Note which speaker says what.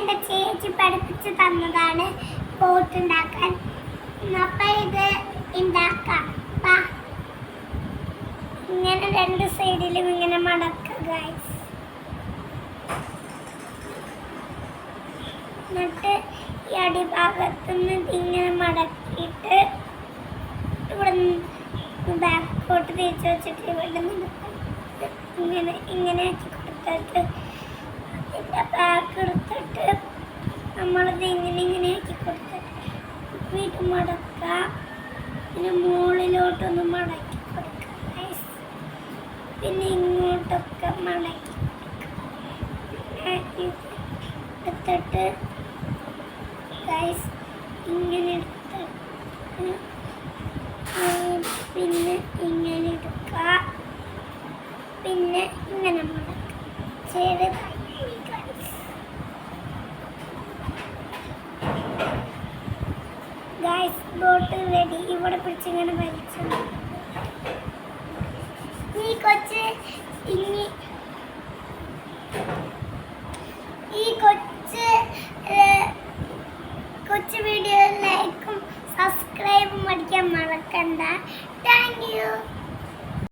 Speaker 1: എൻ്റെ ചേച്ചി പഠിപ്പിച്ച് തന്നതാണ് ബോട്ട് ഉണ്ടാക്കാൻ. അപ്പം ഇത് ഉണ്ടാക്കാം. ഇങ്ങനെ രണ്ട് സൈഡിലും ഇങ്ങനെ മടക്കുക ഗൈസ്. എന്നിട്ട് ഈ അടിഭാഗത്തുനിന്ന് ഇങ്ങനെ മടക്കിയിട്ട് ഇവിടെ ബാക്കോട്ട് തിരിച്ച് വെച്ചിട്ട് ഇവിടെ ഇങ്ങനെ ഇങ്ങനെ ആക്കി കൊടുത്തിട്ട് ഇതിൻ്റെ ബാക്ക് എടുത്തിട്ട് നമ്മളിത് ഇങ്ങനെ ആക്കി കൊടുത്തിട്ട് വീണ്ടും മടക്കുക. പിന്നെ മുകളിലോട്ടൊന്ന് മടക്കി കൊടുക്കുക ഗൈസ്. പിന്നെ ഇങ്ങോട്ടൊക്കെ മടക്കി എടുത്തിട്ട് ഗൈസ് ഇങ്ങനെ എടുത്തിട്ട് പിന്നെ ഇങ്ങനെ എടുക്കുക. പിന്നെ ഇങ്ങനെ മടക്കുക. ചെറുതായി ഗൈസ് ബോട്ട് റെഡി. ഇവിടെ പിടിച്ചിങ്ങനെ വലിച്ചു ഈ കൊച്ചു വീഡിയോ ലൈക്കും സബ്സ്ക്രൈബും അടിക്കാൻ മറക്കണ്ട. Thank you.